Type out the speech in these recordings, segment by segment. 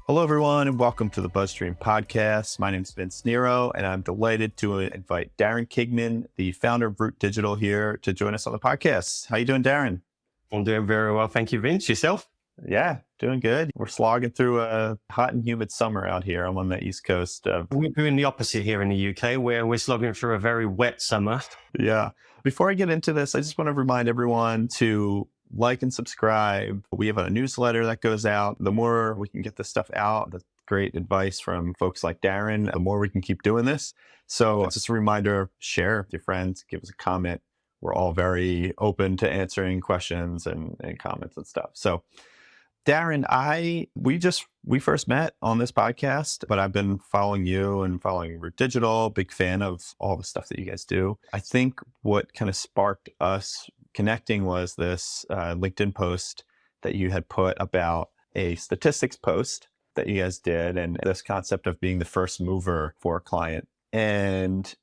Hello, everyone, and welcome to the BuzzStream Podcast. My name is Vince Nero, and I'm delighted to invite Darren Kigman, the founder of Root Digital, here to join us on the podcast. How you doing, Darren? I'm doing very well. Thank you, Vince. Yourself? Yeah, doing good. We're slogging through a hot and humid summer out here. I'm on the East Coast. We're doing the opposite here in the UK, where we're slogging through a very wet summer. Yeah. Before I get into this, I just want to remind everyone to like and subscribe. We have a newsletter that goes out. The more we can get this stuff out, the great advice from folks like Darren, the more we can keep doing this. So just a reminder, share with your friends, give us a comment. We're all very open to answering questions and comments and stuff. So Darren, we first met on this podcast, but I've been following you and following Root Digital, big fan of all the stuff that you guys do. I think what kind of sparked us connecting was this LinkedIn post that you had put about a statistics post that you guys did and this concept of being the first mover for a client. And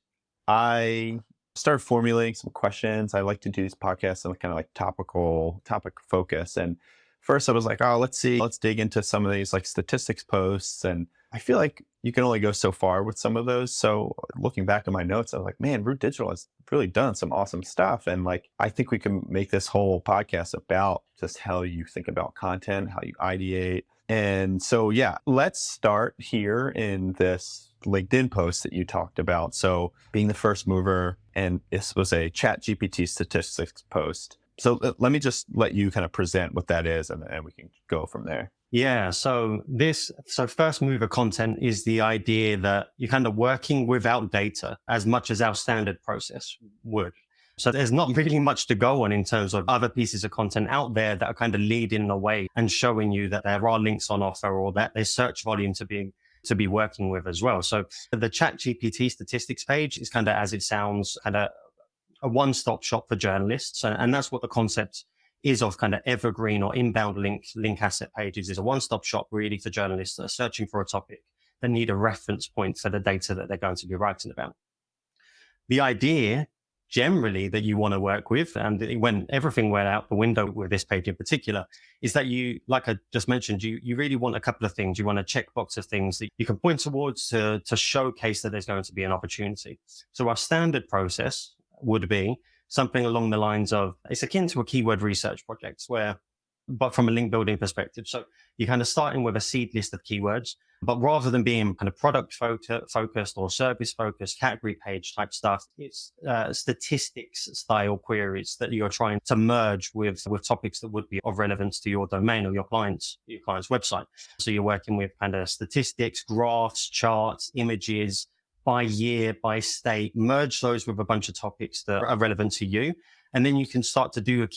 I started formulating some questions. I like to do these podcasts on kind of like topic focus. And first I was like, let's dig into some of these like statistics posts. And I feel like you can only go so far with some of those. So looking back at my notes, I was like, man, Root Digital has really done some awesome stuff. And like, I think we can make this whole podcast about just how you think about content, how you ideate. And so, yeah, let's start here in this LinkedIn post that you talked about. So being the first mover, and this was a ChatGPT statistics post. So let me just let you kind of present what that is, and we can go from there. Yeah. So first mover content is the idea that you're kind of working without data as much as our standard process would. So there's not really much to go on in terms of other pieces of content out there that are kind of leading the way and showing you that there are links on offer or that there's search volume to be working with as well. So the ChatGPT statistics page is kind of, as it sounds, kind of a one-stop shop for journalists. And that's what the concept is of kind of evergreen or inbound link asset pages, is a one-stop shop really for journalists that are searching for a topic that need a reference point for the data that they're going to be writing about. The idea generally that you want to work with, and when everything went out the window with this page in particular, is that you, like I just mentioned, you really want a couple of things. You want a checkbox of things that you can point towards to showcase that there's going to be an opportunity. So our standard process would be something along the lines of, it's akin to a keyword research project but from a link building perspective. So you're kind of starting with a seed list of keywords, but rather than being kind of product focused or service focused, category page type stuff, it's statistics style queries that you're trying to merge with topics that would be of relevance to your domain or your client's website. So you're working with kind of statistics, graphs, charts, images, by year, by state, merge those with a bunch of topics that are relevant to you. And then you can start to do a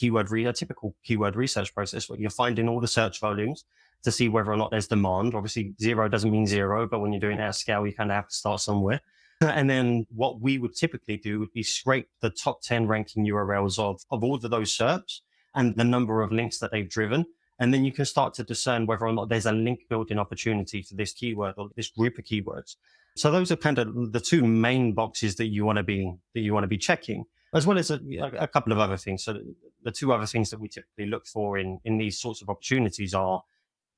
typical keyword research process where you're finding all the search volumes to see whether or not there's demand. Obviously, zero doesn't mean zero, but when you're doing it at scale, you kind of have to start somewhere. And then what we would typically do would be scrape the top 10 ranking URLs of all of those SERPs and the number of links that they've driven. And then you can start to discern whether or not there's a link building opportunity for this keyword or this group of keywords. So those are kind of the two main boxes that you want to be checking, as well as a couple of other things. So the two other things that we typically look for in these sorts of opportunities are,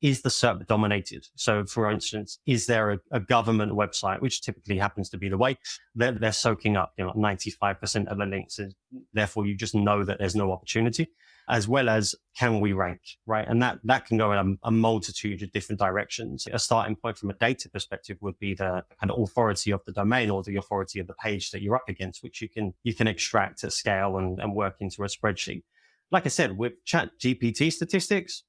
is the SERP dominated? So for instance, is there a government website, which typically happens to be the way they're soaking up 95% of the links, and therefore you just know that there's no opportunity, as well as can we rank, right? And that can go in a multitude of different directions. A starting point from a data perspective would be the kind of authority of the domain or the authority of the page that you're up against, which you can extract at scale and work into a spreadsheet. Like I said, with ChatGPT statistics,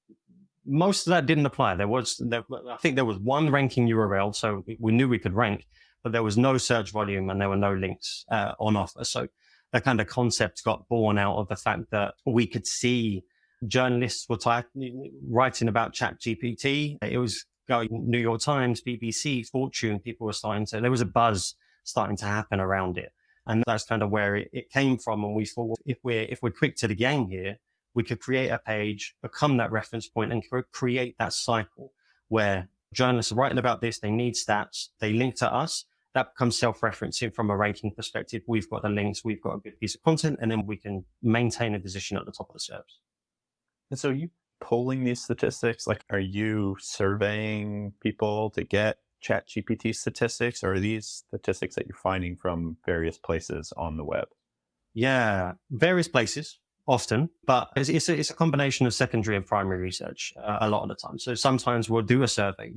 most of that didn't apply. I think there was one ranking URL, so we knew we could rank, but there was no search volume and there were no links on offer. So the kind of concept got born out of the fact that we could see journalists were writing about ChatGPT. It was going New York Times, BBC, Fortune. People were there was a buzz starting to happen around it. And that's kind of where it came from. And we thought, if we're quick to the game here, we could create a page, become that reference point, and create that cycle where journalists are writing about this. They need stats. They link to us. That becomes self-referencing from a ranking perspective. We've got the links. We've got a good piece of content, and then we can maintain a position at the top of the SERPs. And so pulling these statistics? Like, are you surveying people to get ChatGPT statistics, or are these statistics that you're finding from various places on the web? Yeah, various places often, but it's a combination of secondary and primary research a lot of the time. So sometimes we'll do a survey.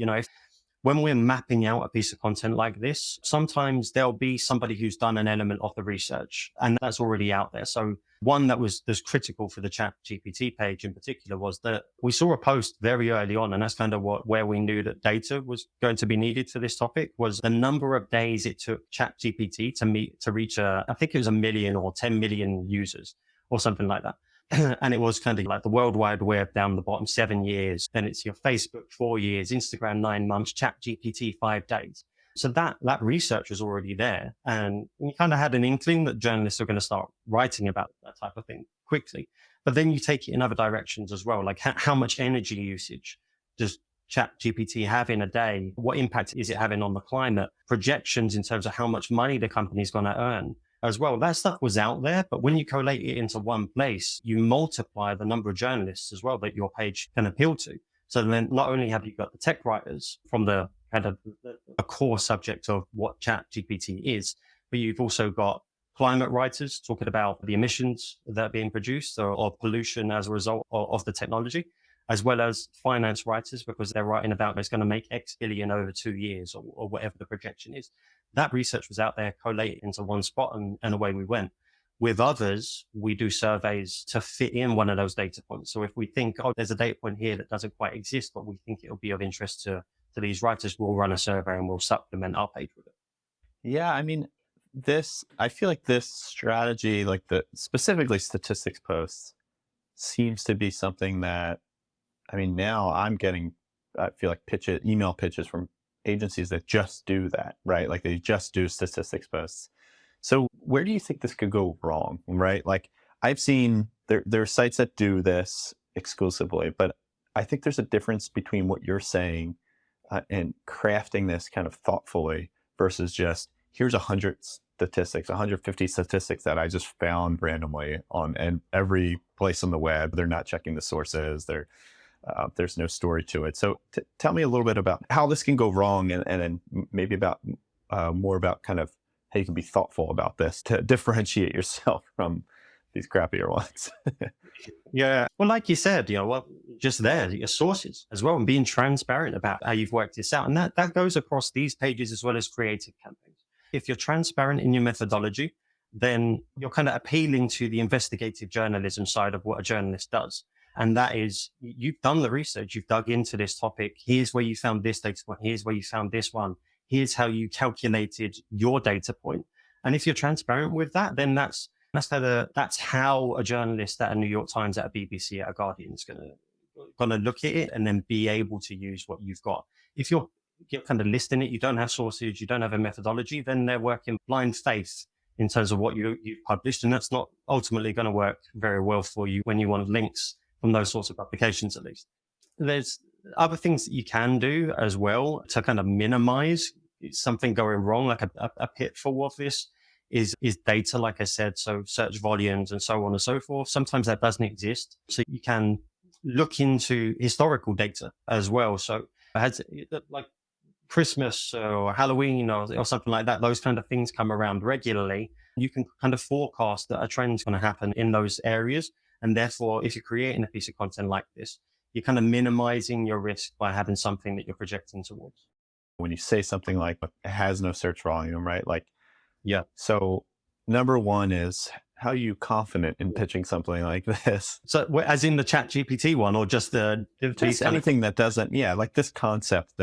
When we're mapping out a piece of content like this, sometimes there'll be somebody who's done an element of the research and that's already out there. So one that was critical for the Chat GPT page in particular was that we saw a post very early on, and that's kind of where we knew that data was going to be needed for this topic, was the number of days it took Chat GPT to reach I think it was 1 million or 10 million users or something like that. And it was kind of like the World Wide Web down the bottom, 7 years. Then it's your Facebook, 4 years, Instagram, 9 months, Chat GPT, 5 days. So that research was already there. And you kind of had an inkling that journalists are going to start writing about that type of thing quickly. But then you take it in other directions as well. Like how much energy usage does Chat GPT have in a day? What impact is it having on the climate? Projections in terms of how much money the company's going to earn as well. That stuff was out there, but when you collate it into one place, you multiply the number of journalists as well that your page can appeal to. So then not only have you got the tech writers from the kind of a core subject of what Chat GPT is, but you've also got climate writers talking about the emissions that are being produced or pollution as a result of the technology, as well as finance writers, because they're writing about it's going to make X billion over 2 years or whatever the projection is. That research was out there, collated into one spot, and away we went. With others, we do surveys to fit in one of those data points. So if we think, there's a data point here that doesn't quite exist, but we think it'll be of interest to these writers, we'll run a survey and we'll supplement our page with it. Yeah, I mean, I feel like this strategy, like the specifically statistics posts, seems to be something that, I mean, now I feel like email pitches from agencies that just do that, right? Like they just do statistics posts. So where do you think this could go wrong, right? Like I've seen there are sites that do this exclusively, but I think there's a difference between what you're saying and crafting this kind of thoughtfully versus just here's 150 statistics that I just found randomly on every place on the web. They're not checking the sources. There's no story to it. So tell me a little bit about how this can go wrong, and then maybe about more about kind of how you can be thoughtful about this to differentiate yourself from these crappier ones. Yeah. Well, like you said, just there, your sources as well, and being transparent about how you've worked this out. And that goes across these pages as well as creative campaigns. If you're transparent in your methodology, then you're kind of appealing to the investigative journalism side of what a journalist does. And that is, you've done the research, you've dug into this topic. Here's where you found this data point. Here's where you found this one. Here's how you calculated your data point. And if you're transparent with that, then that's how a journalist at a New York Times, at a BBC, at a Guardian is going to look at it and then be able to use what you've got. If you're kind of listing it, you don't have sources, you don't have a methodology, then they're working blind faith in terms of what you've published. And that's not ultimately going to work very well for you when you want links from those sorts of publications, at least. There's other things that you can do as well to kind of minimize something going wrong. Like a pitfall of this is data, like I said, so search volumes and so on and so forth. Sometimes that doesn't exist. So you can look into historical data as well. So like Christmas or Halloween or something like that, those kind of things come around regularly. You can kind of forecast that a trend's going to happen in those areas. And therefore, if you're creating a piece of content like this, you're kind of minimizing your risk by having something that you're projecting towards. When you say something like it has no search volume, right? Like, yeah. So number one is, how are you confident in pitching something like this? So as in the Chat GPT one, or just anything that doesn't, like this concept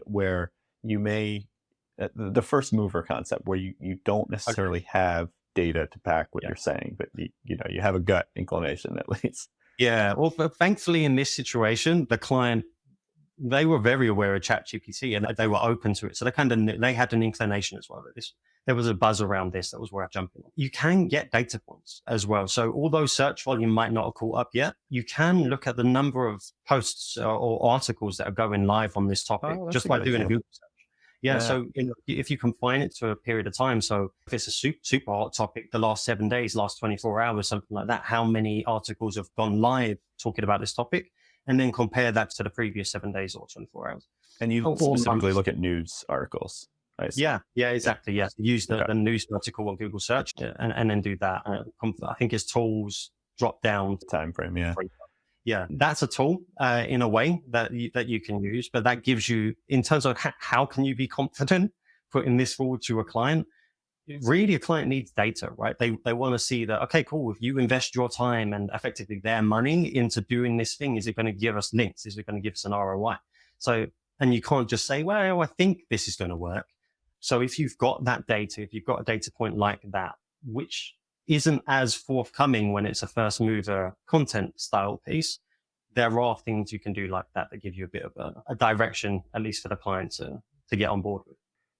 where you may, the first mover concept where you don't necessarily have data to back what you're saying, but you have a gut inclination at least. Yeah. Well, but thankfully in this situation, the client, they were very aware of ChatGPT and they were open to it. So they had an inclination as well. There was a buzz around this that was worth jumping on. You can get data points as well. So although search volume might not have caught up yet, you can look at the number of posts or articles that are going live on this topic just by doing a Google search. Yeah. So if you confine it to a period of time, so if it's a super hot topic, the last 7 days, last 24 hours, something like that, how many articles have gone live talking about this topic? and then compare that to the previous 7 days or 24 hours. And you Or specifically months. look at news articles. I assume. Yeah, exactly. Yeah. Use the Okay. news article on Google search and then do that. I think it's tools drop down. Time frame, yeah. Yeah, that's a tool in a way that you can use, but that gives you, in terms of how can you be confident putting this forward to a client? Really, a client needs data, right? They want to see that, okay, cool. If you invest your time and effectively their money into doing this thing, is it going to give us links? Is it going to give us an ROI? So, and you can't just say, well, I think this is going to work. So if you've got that data, if you've got a data point like that, which isn't as forthcoming when it's a first mover content style piece, there are things you can do like that give you a bit of a direction, at least for the client to get on board with.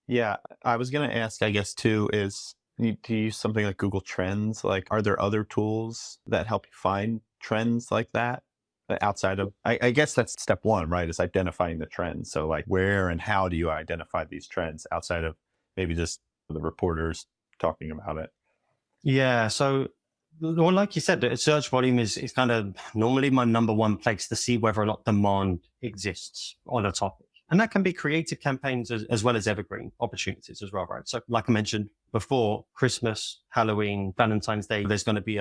Yeah, I was going to ask, I guess, too, is do you use something like Google Trends? Like, are there other tools that help you find trends like that outside of, I guess that's step one, right? Is identifying the trends. So like, where and how do you identify these trends outside of maybe just the reporters talking about it? Yeah. So, well, like you said, the search volume is kind of normally my number one place to see whether or not demand exists on a topic. And that can be creative campaigns as well as evergreen opportunities as well, right? So like I mentioned before, Christmas, Halloween, Valentine's Day, there's going to be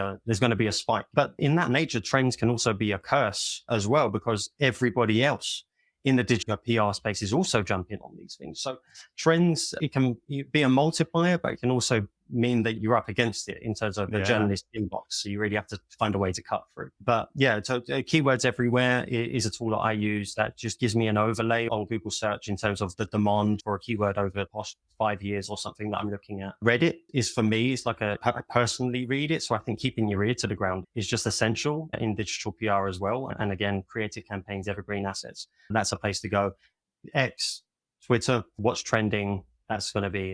a spike. But in that nature, trends can also be a curse as well, because everybody else in the digital PR space is also jumping on these things. So trends, it can be a multiplier, but it can also mean that you're up against it in terms of the journalist inbox. So you really have to find a way to cut through. But yeah, so keywords everywhere is a tool that I use that just gives me an overlay on Google search in terms of the demand for a keyword over the past 5 years or something that I'm looking at. Reddit is, for me, it's like I personally read it. So I think keeping your ear to the ground is just essential in digital PR as well. And again, creative campaigns, evergreen assets. That's a place to go. X, Twitter, what's trending. That's going to be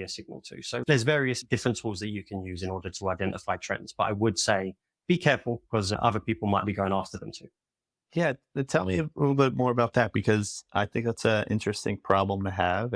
a signal too. So there's various different tools that you can use in order to identify trends. But I would say be careful, because other people might be going after them too. Yeah. Tell me a little bit more about that, because I think that's an interesting problem to have.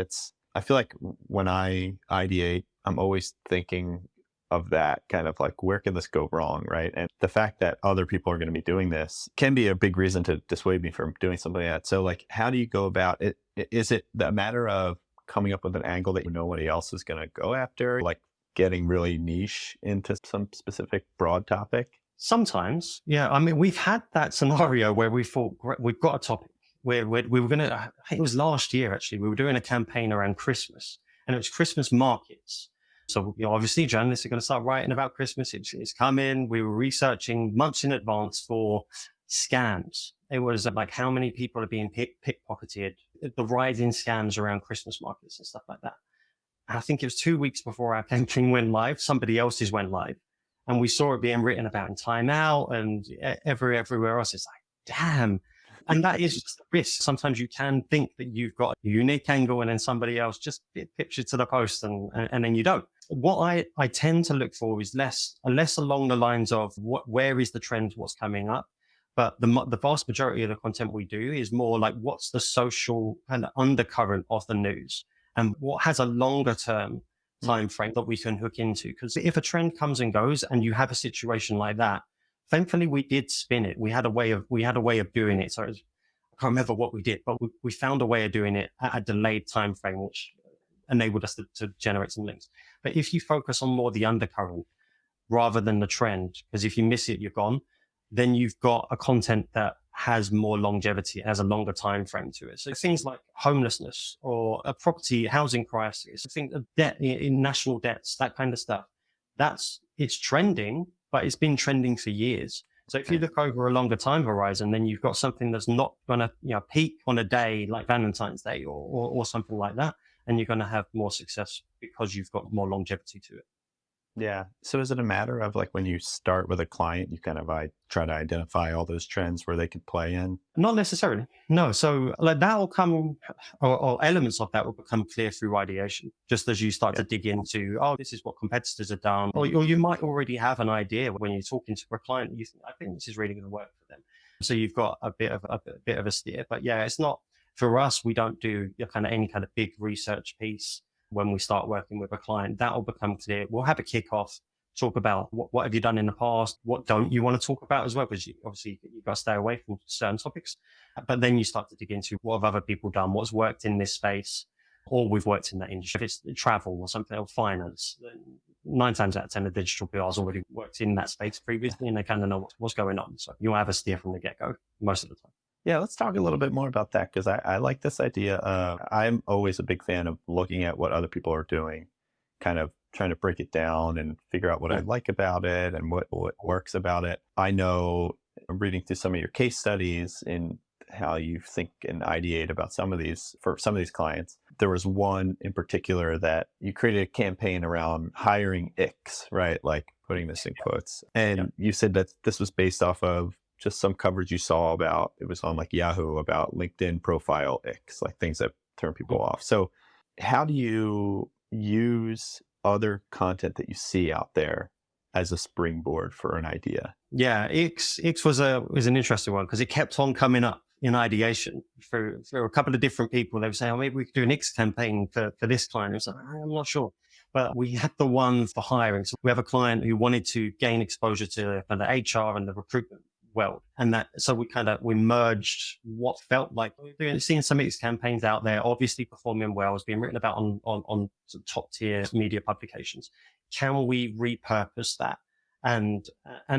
I feel like when I ideate, I'm always thinking of that kind of like, where can this go wrong? Right. And the fact that other people are going to be doing this can be a big reason to dissuade me from doing something like that. So like, how do you go about it? Is it a matter of coming up with an angle that nobody else is going to go after, like getting really niche into some specific broad topic? Sometimes, yeah. I mean, we've had that scenario where we thought, we've got a topic where we were going to, I think it was last year actually, we were doing a campaign around Christmas, and it was Christmas markets. So, obviously journalists are going to start writing about Christmas. It's coming. We were researching months in advance for scams. It was like how many people are being pickpocketed, the rise in scams around Christmas markets and stuff like that. And I think it was 2 weeks before our campaign went live, somebody else's went live, and we saw it being written about in Time Out and everywhere else. It's like, damn. And that is just a risk. Sometimes you can think that you've got a unique angle, and then somebody else just pips you to the post, and then you don't. What I tend to look for is less along the lines of where is the trend, what's coming up. But the vast majority of the content we do is more like, what's the social kind of undercurrent of the news, and what has a longer term time frame that we can hook into. Because if a trend comes and goes and you have a situation like that, thankfully we did spin it. We had a way of doing it. So I can't remember what we did, but we found a way of doing it at a delayed time frame, which enabled us to generate some links. But if you focus on more the undercurrent rather than the trend, because if you miss it, you're gone, then you've got a content that has more longevity, has a longer time frame to it. So things like homelessness or a property housing crisis, I think of debt in national debts, that kind of stuff. It's trending, but it's been trending for years. So if you look over a longer time horizon, then you've got something that's not going to peak on a day like Valentine's Day or something like that. And you're going to have more success because you've got more longevity to it. Yeah. So is it a matter of like, when you start with a client, you kind of try to identify all those trends where they could play in? Not necessarily. No. So like that will come, or elements of that will become clear through ideation, just as you start to dig into, this is what competitors have done. Or you might already have an idea when you're talking to a client, you think, I think this is really going to work for them. So you've got a bit of a steer. But yeah, it's not, for us, we don't do any kind of big research piece. When we start working with a client, that will become clear. We'll have a kickoff. talk about what have you done in the past, what don't you want to talk about as well, because obviously you've got to stay away from certain topics. But then you start to dig into what have other people done, what's worked in this space, or we've worked in that industry. If it's travel or something, or finance, 9 times out of 10, the digital PR has already worked in that space previously, and they kind of know what's going on. So you'll have a steer from the get-go most of the time. Yeah, let's talk a little bit more about that, because I like this idea of, I'm always a big fan of looking at what other people are doing, kind of trying to break it down and figure out what I like about it and what works about it. I know, reading through some of your case studies and how you think and ideate about some of these, for some of these clients, there was one in particular that you created a campaign around hiring icks, right? Like putting this in quotes. And you said that this was based off of just some coverage you saw about, it was on like Yahoo, about LinkedIn profile icks, like things that turn people off. So how do you use other content that you see out there as a springboard for an idea? Yeah, icks was an interesting one, because it kept on coming up in ideation for a couple of different people. They would say, oh, maybe we could do an icks campaign for this client. It was like, I'm not sure. But we had the one for hiring. So we have a client who wanted to gain exposure to the HR and the recruitment world. And so we merged what felt like seeing some icks campaigns out there, obviously performing well, was being written about on top tier media publications. Can we repurpose that? And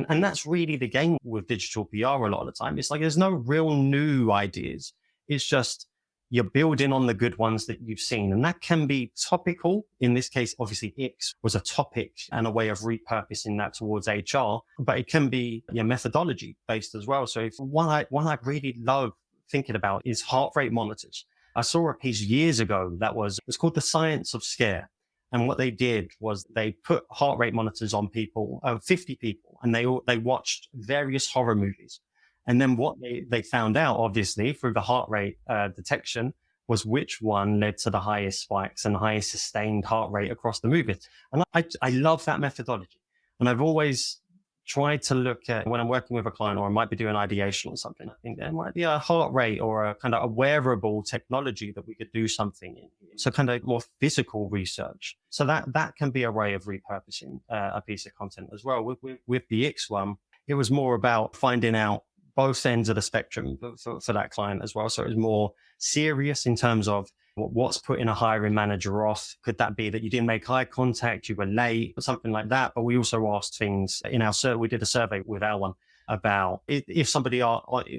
that's really the game with digital PR a lot of the time. It's like, there's no real new ideas. It's just, you're building on the good ones that you've seen. And that can be topical. In this case, obviously, X was a topic and a way of repurposing that towards HR, but it can be methodology based as well. So one I really love thinking about is heart rate monitors. I saw a piece years ago it was called The Science of Scare. And what they did was they put heart rate monitors on people, 50 people, and they watched various horror movies. And then what they found out, obviously, through the heart rate detection, was which one led to the highest spikes and highest sustained heart rate across the movies. And I love that methodology. And I've always tried to look at, when I'm working with a client or I might be doing ideation or something, I think there might be a heart rate or a kind of a wearable technology that we could do something in. So kind of more physical research. So that can be a way of repurposing a piece of content as well. With the X one, it was more about finding out both ends of the spectrum for that client as well. So it was more serious in terms of what's putting a hiring manager off. Could that be that you didn't make eye contact, you were late, or something like that? But we also asked things in our survey. We did a survey with our one about if somebody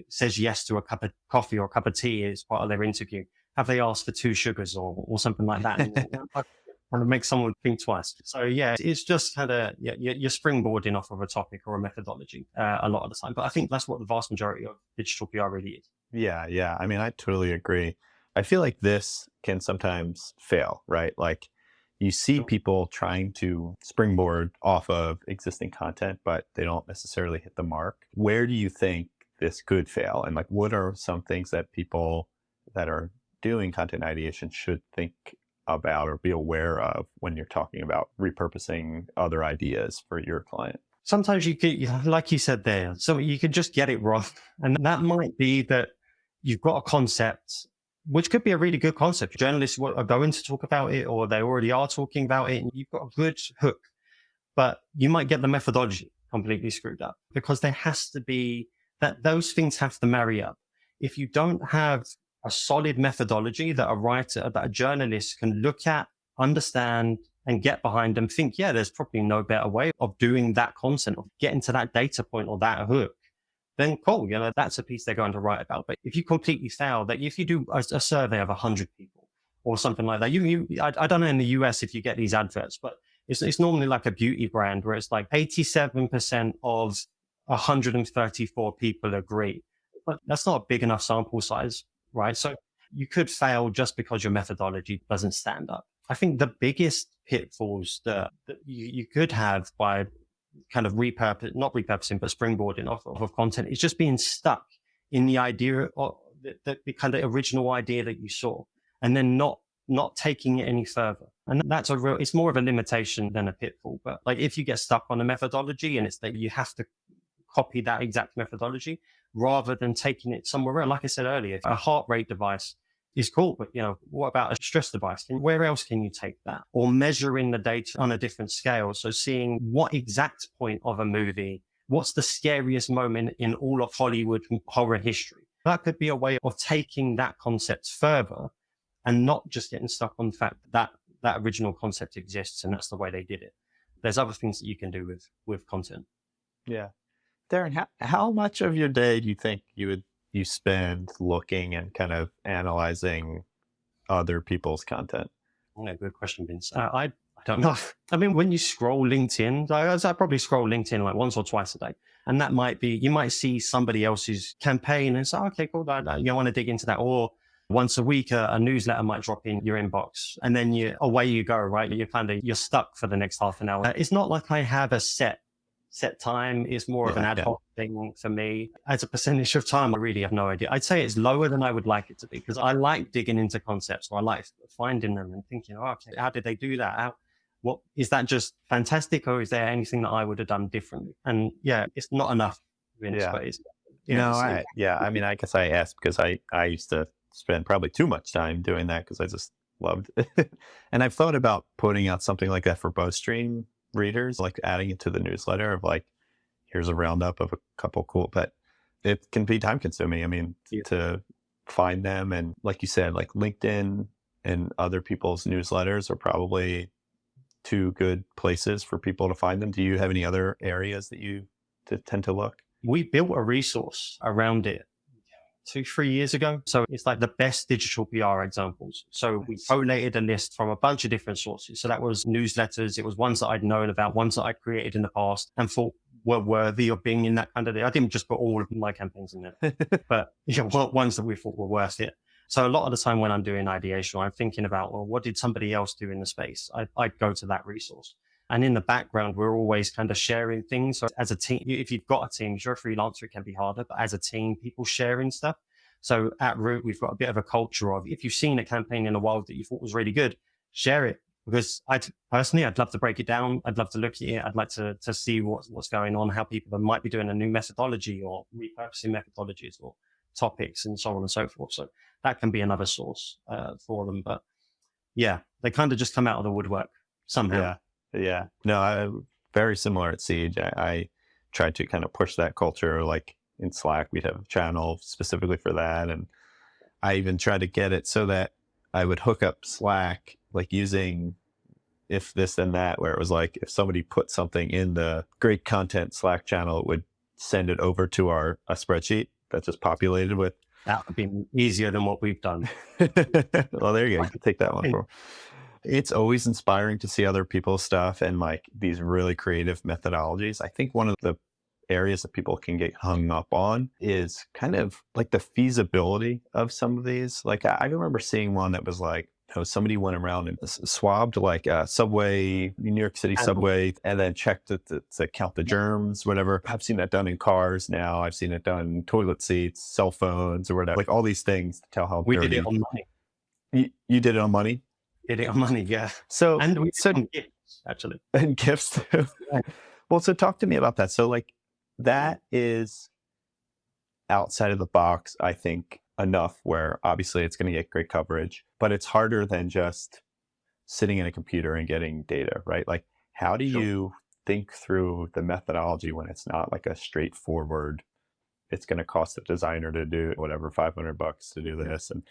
says yes to a cup of coffee or a cup of tea as part of their interview, have they asked for 2 sugars or something like that? Want to make someone think twice. So yeah, it's just kind of, you're springboarding off of a topic or a methodology a lot of the time. But I think that's what the vast majority of digital PR really is. Yeah. I mean, I totally agree. I feel like this can sometimes fail, right? Like you see people trying to springboard off of existing content, but they don't necessarily hit the mark. Where do you think this could fail? And like, what are some things that people that are doing content ideation should think about or be aware of when you're talking about repurposing other ideas for your client? Sometimes you could, like you said there, so you could just get it wrong. And that might be that you've got a concept, which could be a really good concept. Journalists are going to talk about it, or they already are talking about it, and you've got a good hook. But you might get the methodology completely screwed up, because there has to be that those things have to marry up. If you don't have a solid methodology that a journalist can look at, understand, and get behind and think, yeah, there's probably no better way of doing that content, of getting to that data point or that hook, then cool, that's a piece they're going to write about. But if you completely fail, that if you do a survey of 100 people or something like that, I don't know in the US if you get these adverts, but it's normally like a beauty brand where it's like 87% of 134 people agree. But that's not a big enough sample size, right? So you could fail just because your methodology doesn't stand up. I think the biggest pitfalls that you could have by kind of not repurposing, but springboarding off of content is just being stuck in the idea of the kind of original idea that you saw, and then not taking it any further. And that's it's more of a limitation than a pitfall. But like if you get stuck on a methodology and it's that you have to copy that exact methodology rather than taking it somewhere else, like I said earlier, a heart rate device is cool, but what about a stress device? Where else can you take that? Or measuring the data on a different scale. So seeing what exact point of a movie, what's the scariest moment in all of Hollywood horror history? That could be a way of taking that concept further and not just getting stuck on the fact that that original concept exists and that's the way they did it. There's other things that you can do with content. Yeah. Darren, how much of your day do you think you spend looking and kind of analyzing other people's content? Yeah, good question, Vince. I don't know. I mean, when you scroll LinkedIn, I probably scroll LinkedIn like once or twice a day. And that might be, you might see somebody else's campaign and say, okay, cool, you want to dig into that. Or once a week, a newsletter might drop in your inbox and then away you go, right? You're stuck for the next half an hour. It's not like I have a set time. It's more of an ad hoc thing for me. As a percentage of time, I really have no idea. I'd say it's lower than I would like it to be because I like digging into concepts. Or I like finding them and thinking, okay, how did they do that? What is that just fantastic, or is there anything that I would have done differently? And it's not enough. Vince, but I mean, I guess I asked because I used to spend probably too much time doing that because I just loved it. And I've thought about putting out something like that for BuzzStream readers, like adding it to the newsletter of like, here's a roundup of a couple cool, but it can be time consuming. I mean, to find them. And like you said, like LinkedIn and other people's newsletters are probably two good places for people to find them. Do you have any other areas that you tend to look? We built a resource around it 2-3 years ago. So it's like the best digital PR examples. So we collated a list from a bunch of different sources. So that was newsletters. It was ones that I'd known about, ones that I created in the past and were worthy of being in that kind of. I didn't just put all of my campaigns in there, but ones that we thought were worth it. So a lot of the time when I'm doing ideation, I'm thinking about, well, what did somebody else do in the space? I'd go to that resource. And in the background, we're always kind of sharing things. So as a team, if you've got a team, if you're a freelancer, it can be harder, but as a team, people sharing stuff. So at Root, we've got a bit of a culture of, if you've seen a campaign in the wild that you thought was really good, share it. Because I'd love to break it down. I'd love to look at it. I'd like to see what's going on, how people might be doing a new methodology or repurposing methodologies or topics and so on and so forth. So that can be another source for them. But they kind of just come out of the woodwork somehow. Yeah. No, very similar at Siege. I tried to kind of push that culture. Like in Slack, we'd have a channel specifically for that. And I even tried to get it so that I would hook up Slack, like using if this then that, where it was like, if somebody put something in the great content Slack channel, it would send it over to a spreadsheet that just populated with. That would be easier than what we've done. Well, there you go. You can take that one for. It's always inspiring to see other people's stuff and like these really creative methodologies. I think one of the areas that people can get hung up on is kind of like the feasibility of some of these. Like I remember seeing one that was like, somebody went around and swabbed like a subway, New York City subway, and then checked it to count the germs, whatever. I've seen that done in cars now. I've seen it done in toilet seats, cell phones, or whatever. Like all these things to tell how we dirty. did it on money. You did it on money? Did it on money, yeah. So and we did on gifts, actually. And gifts too. Well, so talk to me about that. So like that is outside of the box, I think, enough where obviously it's going to get great coverage, but it's harder than just sitting in a computer and getting data, right? Like how do you think through the methodology when it's not like a straightforward, it's going to cost a designer to do whatever, $500 to do this. And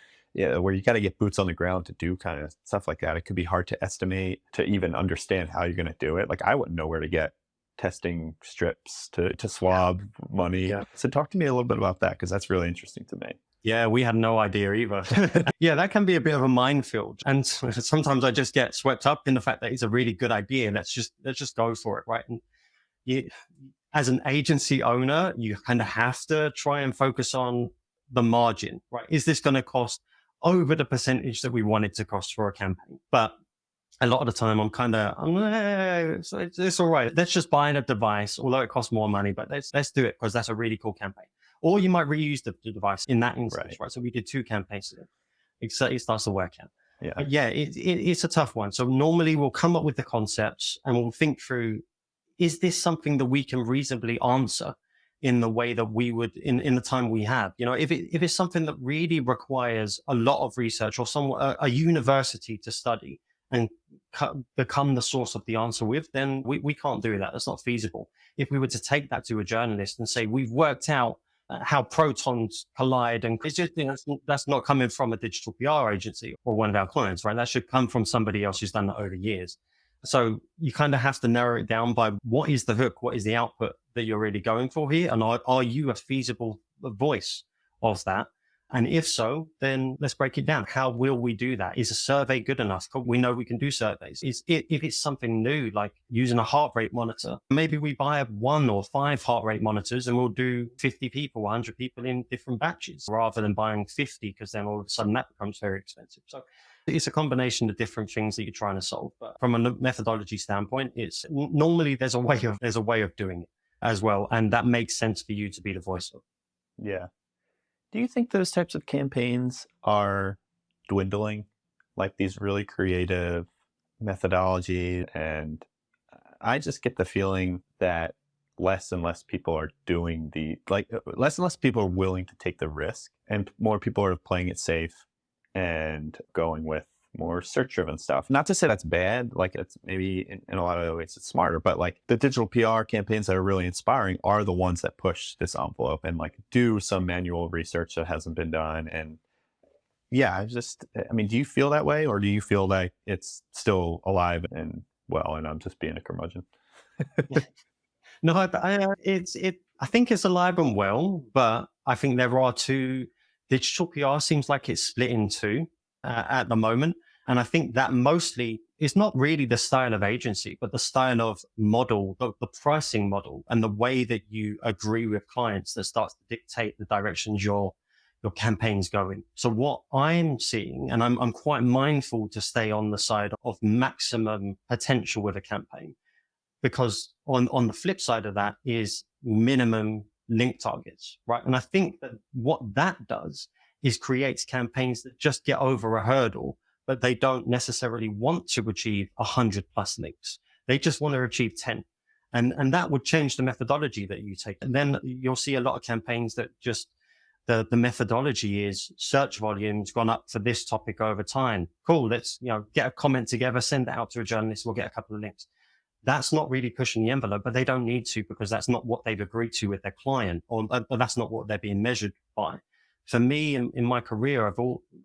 where you got to get boots on the ground to do kind of stuff like that. It could be hard to estimate, to even understand how you're going to do it. Like I wouldn't know where to get testing strips to swab money. Yeah. So talk to me a little bit about that, because that's really interesting to me. Yeah, we had no idea either. Yeah, that can be a bit of a minefield. And sometimes I just get swept up in the fact that it's a really good idea. Let's just go for it, right? And as an agency owner, you kind of have to try and focus on the margin, right? Is this going to cost over the percentage that we want it to cost for a campaign? But a lot of the time it's all right. Let's just buy a device, although it costs more money, but let's do it because that's a really cool campaign. Or you might reuse the device in that instance, right? So we did 2 campaigns. It starts to work out. Yeah. But it's a tough one. So normally we'll come up with the concepts and we'll think through, is this something that we can reasonably answer in the way that we would in the time we have. If it's something that really requires a lot of research or a university to study and become the source of the answer with, then we can't do that. That's not feasible. If we were to take that to a journalist and say, we've worked out how protons collide, and it's just, that's not coming from a digital PR agency or one of our clients, right? That should come from somebody else who's done that over years. So you kind of have to narrow it down by what is the hook, what is the output that you're really going for here? And are you a feasible voice of that? And if so, then let's break it down. How will we do that? Is a survey good enough? We know we can do surveys. If it's something new, like using a heart rate monitor, maybe we buy 1 or 5 heart rate monitors and we'll do 50 people, 100 people in different batches rather than buying 50, because then all of a sudden that becomes very expensive. So it's a combination of different things that you're trying to solve. But from a methodology standpoint, it's normally there's a way of doing it as well. And that makes sense for you to be the voice of. Yeah. Do you think those types of campaigns are dwindling, like these really creative methodology? And I just get the feeling that less and less people are doing less and less people are willing to take the risk, and more people are playing it safe and going with more search-driven stuff. Not to say that's bad, like it's maybe in a lot of ways it's smarter, but like the digital PR campaigns that are really inspiring are the ones that push this envelope and like do some manual research that hasn't been done. And yeah, do you feel that way, or do you feel like it's still alive and well, and I'm just being a curmudgeon? No, I think it's alive and well, but I think there are two. Digital PR seems like it's split in two at the moment. And I think that mostly is not really the style of agency, but the style of model, the pricing model, and the way that you agree with clients that starts to dictate the directions your campaign's going. So what I'm seeing, and I'm quite mindful to stay on the side of maximum potential with a campaign, because on the flip side of that is minimum link targets, right? And I think that what that does is creates campaigns that just get over a hurdle, but they don't necessarily want to achieve 100 plus links. They just want to achieve 10. And that would change the methodology that you take. And then you'll see a lot of campaigns that just the methodology is search volume's gone up for this topic over time. Cool. Let's, get a comment together, send it out to a journalist. We'll get a couple of links. That's not really pushing the envelope, but they don't need to, because that's not what they've agreed to with their client, or that's not what they're being measured by. For me, in my career,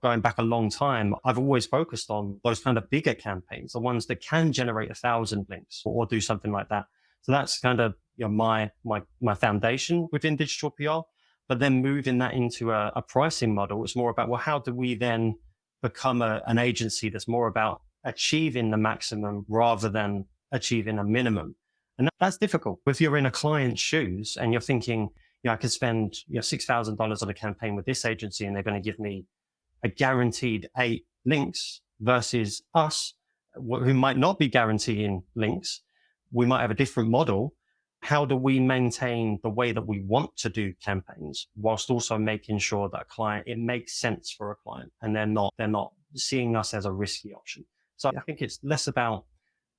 going back a long time, I've always focused on those kind of bigger campaigns, the ones that can generate 1,000 links or do something like that. So that's kind of my foundation within digital PR. But then moving that into a pricing model, it's more about, well, how do we then become an agency that's more about achieving the maximum rather than achieving a minimum? And that's difficult. If you're in a client's shoes and you're thinking, I could spend $6,000 on a campaign with this agency and they're going to give me a guaranteed 8 links, versus us, who might not be guaranteeing links. We might have a different model. How do we maintain the way that we want to do campaigns whilst also making sure that it makes sense for a client, and they're not seeing us as a risky option? So I think it's less about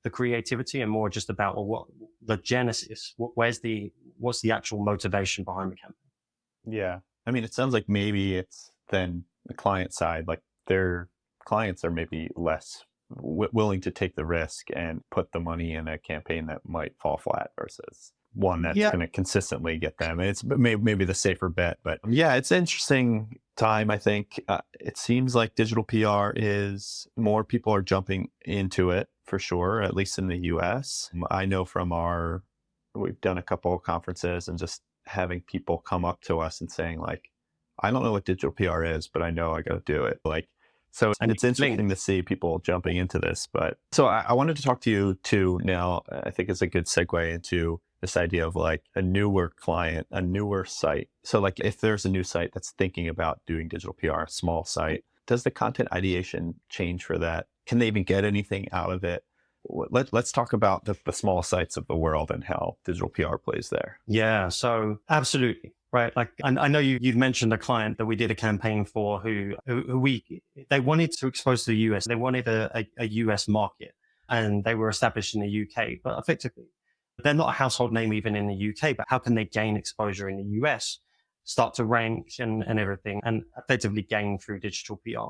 the creativity and more just about what the genesis, what's the actual motivation behind the campaign. Yeah. It sounds like maybe it's then the client side, like their clients are maybe less willing to take the risk and put the money in a campaign that might fall flat versus one that's going to consistently get them. It's maybe the safer bet, but yeah, it's an interesting time. I think it seems like digital PR more people are jumping into it for sure, at least in the US. I know we've done a couple of conferences and just having people come up to us and saying like, I don't know what digital PR is, but I know I got to do it. So it's interesting to see people jumping into this. But so I wanted to talk to you too now. I think it's a good segue into this idea of like a newer client, a newer site. So like if there's a new site that's thinking about doing digital PR, a small site, does the content ideation change for that? Can they even get anything out of it? Let's talk about the small sites of the world and how digital PR plays there. Yeah, so absolutely. Right. Like, I know you've mentioned a client that we did a campaign for who they wanted to expose to the US. They wanted a US market, and they were established in the UK, but effectively They're not a household name even in the UK, but how can they gain exposure in the US, start to rank and everything, and effectively gain through digital PR?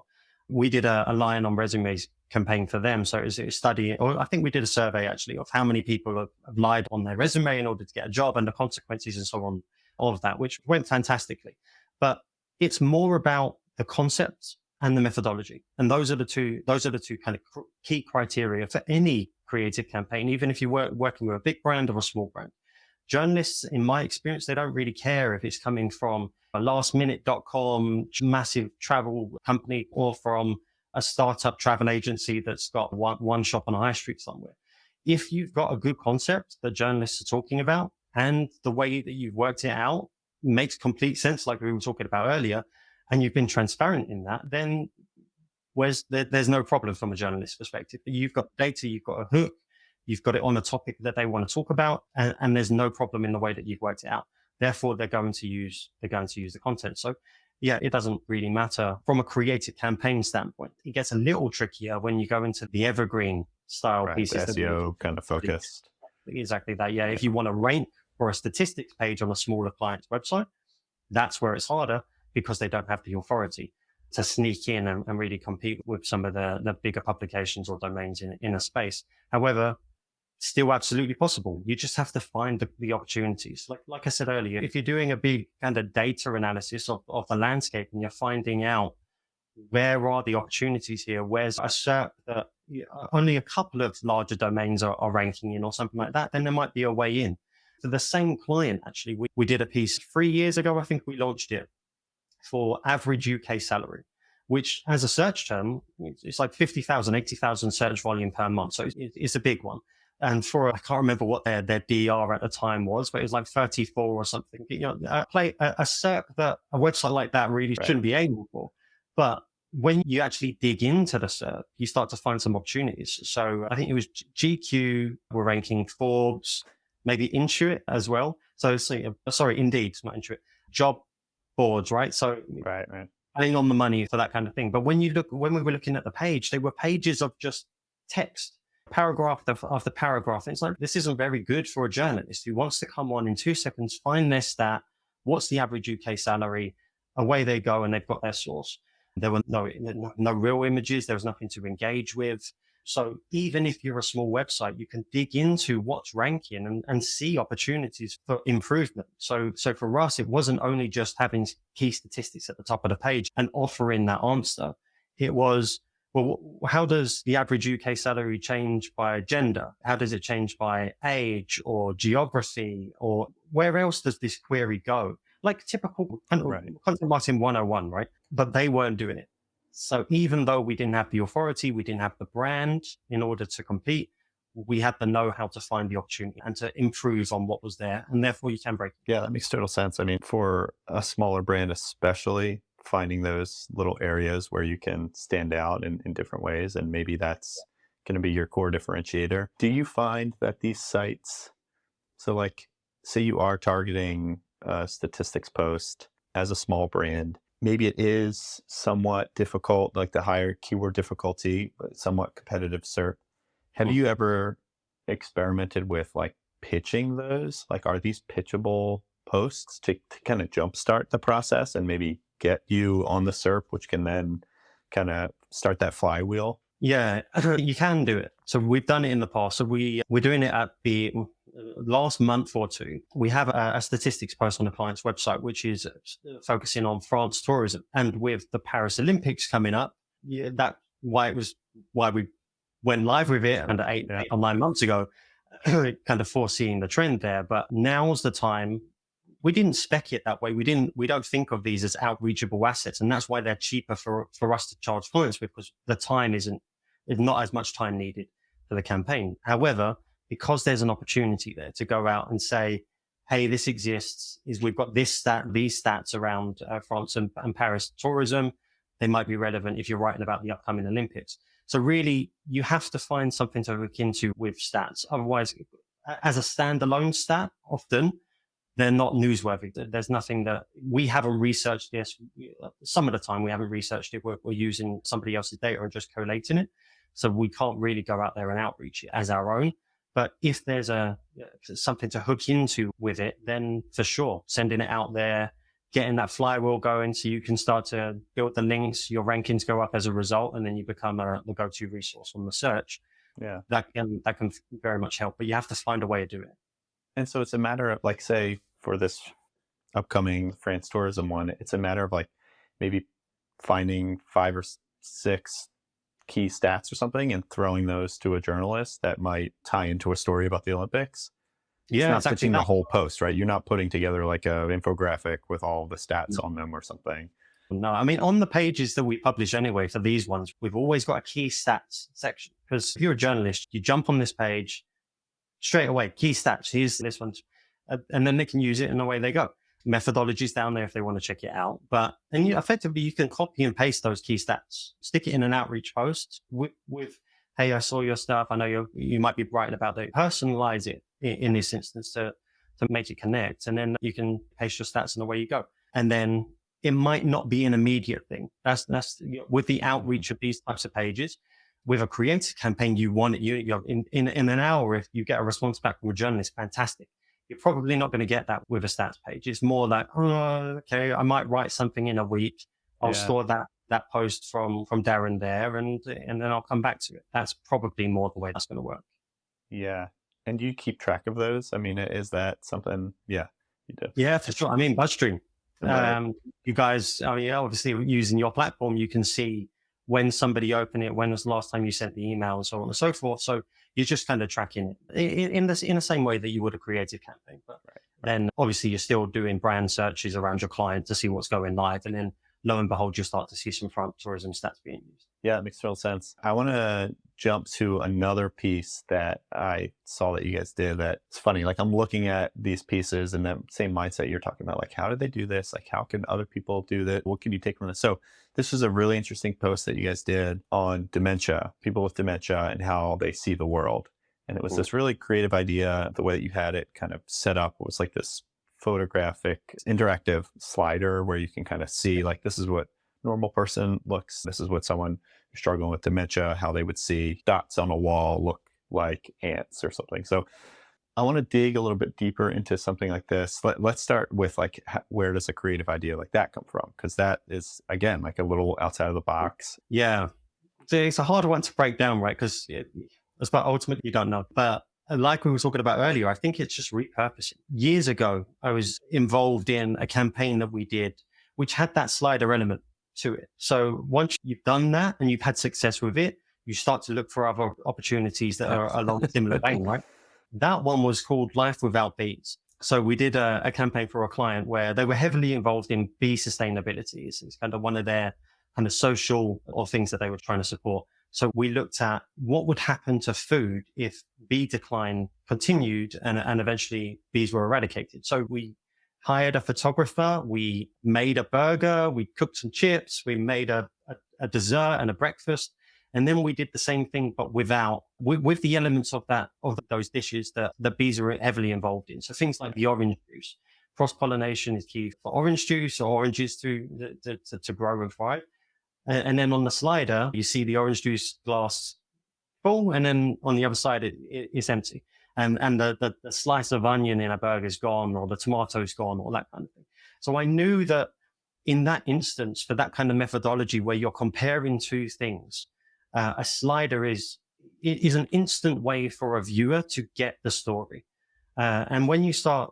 We did a Lion on Resumes campaign for them. So it was a study, or I think we did a survey actually of how many people have lied on their resume in order to get a job and the consequences and so on, all of that, which went fantastically. But it's more about the concepts and the methodology. And those are the two kind of key criteria for any creative campaign, even if you're working with a big brand or a small brand. Journalists, in my experience, they don't really care if it's coming from a lastminute.com massive travel company or from a startup travel agency that's got one shop on a high street somewhere. If you've got a good concept that journalists are talking about and the way that you've worked it out makes complete sense, like we were talking about earlier, and you've been transparent in that, then there's no problem from a journalist perspective. You've got data, you've got a hook, you've got it on a topic that they want to talk about, and there's no problem in the way that you've worked it out. Therefore, they're going to use the content. So yeah, it doesn't really matter from a creative campaign standpoint. It gets a little trickier when you go into the evergreen style pieces. SEO kind of focused. Exactly that. Yeah. If you want to rank for a statistics page on a smaller client's website, that's where it's harder because they don't have the authority to sneak in and really compete with some of the bigger publications or domains in a space. However, still absolutely possible. You just have to find the opportunities. Like I said earlier, if you're doing a big kind of data analysis of the landscape and you're finding out where are the opportunities here, where's a SERP that only a couple of larger domains are ranking in or something like that, then there might be a way in. For the same client, actually, we did a piece 3 years ago. I think we launched it for average UK salary, which as a search term, it's like 50,000, 80,000 search volume per month. So it's a big one. And I can't remember what their DR at the time was, but it was like 34 or something. A SERP that a website like that really shouldn't be aiming for. But when you actually dig into the SERP, you start to find some opportunities. So I think it was GQ were ranking, Forbes, maybe Intuit as well. So Indeed, not Intuit, job boards, right? So right. Paying on the money for that kind of thing. But when we were looking at the page, they were pages of just text, paragraph after paragraph. And it's like, this isn't very good for a journalist who wants to come on in 2 seconds, find their stat, what's the average UK salary, away they go, and they've got their source. There were no real images. There was nothing to engage with. So even if you're a small website, you can dig into what's ranking and see opportunities for improvement. So for us, it wasn't only just having key statistics at the top of the page and offering that answer. It was, well, how does the average UK salary change by gender? How does it change by age or geography? Or where else does this query go? Like typical content marketing 101, right? But they weren't doing it. So even though we didn't have the authority, we didn't have the brand in order to compete, we had to know how to find the opportunity and to improve on what was there. And therefore you can break it. Yeah, that makes total sense. I mean, for a smaller brand, especially finding those little areas where you can stand out in different ways. And maybe that's going to be your core differentiator. Do you find that these sites, so like, say you are targeting a statistics post as a small brand, maybe it is somewhat difficult, like the higher keyword difficulty, but somewhat competitive SERP. Have you ever experimented with like pitching those? Like, are these pitchable posts to kind of jumpstart the process and maybe get you on the SERP, which can then kind of start that flywheel? Yeah, you can do it. So we've done it in the past. So we're doing it at the last month or two. We have a statistics post on the client's website, which is focusing on France tourism. And with the Paris Olympics coming up, that's why we went live with it and 8 or 9 months ago, kind of foreseeing the trend there. But now's the time. We didn't spec it that way. We don't think of these as outreachable assets. And that's why they're cheaper for us to charge clients with, because the time is not as much time needed for the campaign. However, because there's an opportunity there to go out and say, hey, this exists, we've got these stats around France and Paris tourism. They might be relevant if you're writing about the upcoming Olympics. So really, you have to find something to look into with stats. Otherwise, as a standalone stat, often they're not newsworthy. There's nothing that we haven't researched this. Some of the time we haven't researched it. We're using somebody else's data and just collating it. So we can't really go out there and outreach it as our own. But if there's something to hook into with it, then for sure, sending it out there, getting that flywheel going so you can start to build the links, your rankings go up as a result, and then you become the go-to resource on the search. Yeah. That can very much help, but you have to find a way to do it. And so it's a matter of, like, say for this upcoming France tourism one, it's a matter of like maybe finding 5 or 6 key stats or something and throwing those to a journalist that might tie into a story about the Olympics. Yeah, it's not pitching the whole post, right? You're not putting together like an infographic with all the stats on them or something. No, I mean, on the pages that we publish anyway, for these ones, we've always got a key stats section. Because if you're a journalist, you jump on this page straight away, key stats, here's this one. And then they can use it and away they go. Methodologies down there if they want to check it out. Effectively, you can copy and paste those key stats, stick it in an outreach post with hey, I saw your stuff. I know you might be writing about that. Personalize it in this instance to make it connect. And then you can paste your stats and away you go. And then it might not be an immediate thing. That's with the outreach of these types of pages. With a creative campaign, you want it. In an hour, if you get a response back from a journalist, fantastic. You're probably not going to get that with a stats page. It's more like, oh, okay, I might write something in a week. I'll store that post from Darren there, and then I'll come back to it. That's probably more the way that's going to work. Yeah. And do you keep track of those? I mean, is that something? Yeah, you do. Yeah, for sure. I mean, BuzzStream. Right. You guys, I mean, obviously using your platform, you can see when somebody opened it, when was the last time you sent the email, and so on and so forth. So you're just kind of tracking it in the same way that you would a creative campaign. But then obviously you're still doing brand searches around your client to see what's going live. And then lo and behold, you start to see some front tourism stats being used. Yeah, it makes total sense. I want to jump to another piece that I saw that you guys did. That it's funny. Like, I'm looking at these pieces and that same mindset you're talking about. Like, how did they do this? Like, how can other people do that? What can you take from this? So this was a really interesting post that you guys did on dementia, people with dementia and how they see the world. And it was this really creative idea. The way that you had it kind of set up was like this photographic interactive slider where you can kind of see, like, this is what normal person looks. This is what someone struggling with dementia, how they would see dots on a wall look like ants or something. So I want to dig a little bit deeper into something like this. Let's start with, like, where does a creative idea like that come from? Because that is, again, like a little outside of the box. Yeah. It's a hard one to break down, right? Because ultimately you don't know. But like we were talking about earlier, I think it's just repurposing. Years ago, I was involved in a campaign that we did, which had that slider element to it. So once you've done that and you've had success with it, you start to look for other opportunities that are along a similar vein, right? That one was called Life Without Bees. So we did a campaign for a client where they were heavily involved in bee sustainability. It's kind of one of their kind of social or things that they were trying to support. So we looked at what would happen to food if bee decline continued and eventually bees were eradicated. So we hired a photographer, we made a burger, we cooked some chips, we made a dessert and a breakfast. And then we did the same thing, but with the elements of those dishes that the bees are heavily involved in. So things like the orange juice. Cross-pollination is key for orange juice or oranges to grow and thrive. And then on the slider, you see the orange juice glass full, and then on the other side, it's empty. And the slice of onion in a burger is gone, or the tomato's gone, or that kind of thing. So I knew that in that instance, for that kind of methodology where you're comparing two things, a slider is an instant way for a viewer to get the story. And when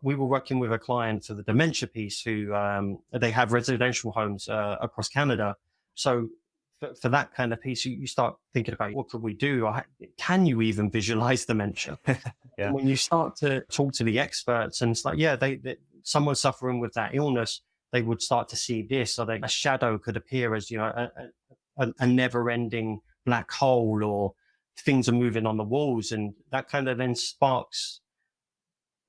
we were working with a client for the dementia piece who they have residential homes across Canada. So for that kind of piece, you start thinking about what could we do? Can you even visualize dementia? Yeah. When you start to talk to the experts, and it's like, someone suffering with that illness, they would start to see this, or a shadow could appear as, a never-ending black hole, or things are moving on the walls, and that kind of then sparks.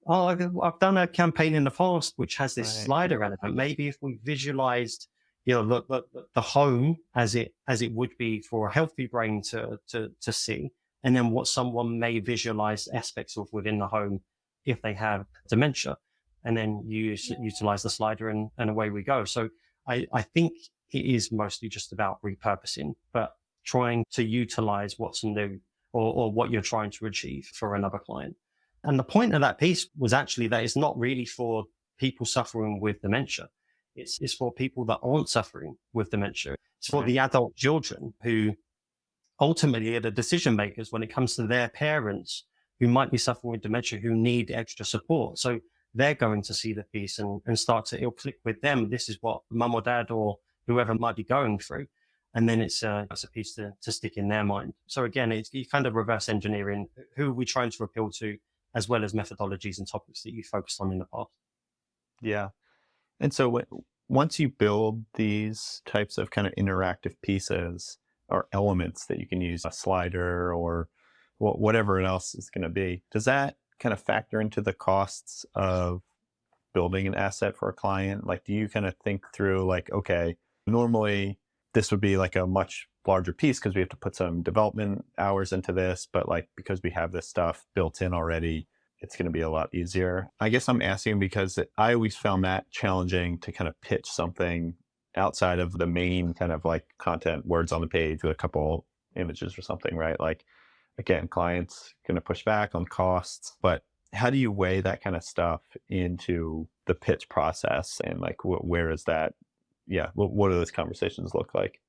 Oh, I've done a campaign in the past which has this slider element. Maybe if we visualized, the home as it would be for a healthy brain to see, and then what someone may visualize aspects of within the home if they have dementia, and then you utilize the slider and away we go. So I think it is mostly just about repurposing, but trying to utilize what's new or what you're trying to achieve for another client. And the point of that piece was actually that it's not really for people suffering with dementia. It's for people that aren't suffering with dementia. It's for the adult children who ultimately are the decision makers when it comes to their parents who might be suffering with dementia, who need extra support. So they're going to see the piece and start to, it'll click with them. This is what mum or dad or whoever might be going through. And then it's a piece to stick in their mind. So again, it's you kind of reverse engineering who are we trying to appeal to, as well as methodologies and topics that you focused on in the past. Yeah. And so once you build these types of kind of interactive pieces or elements that you can use, a slider or whatever else is going to be, does that kind of factor into the costs of building an asset for a client? Like, do you kind of think through like, okay, normally this would be like a much larger piece because we have to put some development hours into this, but like because we have this stuff built in already, it's going to be a lot easier. I guess I'm asking because I always found that challenging to kind of pitch something outside of the main kind of like content, words on the page with a couple images or something, right? Like, again, clients going to push back on costs, but how do you weigh that kind of stuff into the pitch process? And like, where is that? Yeah. What do those conversations look like?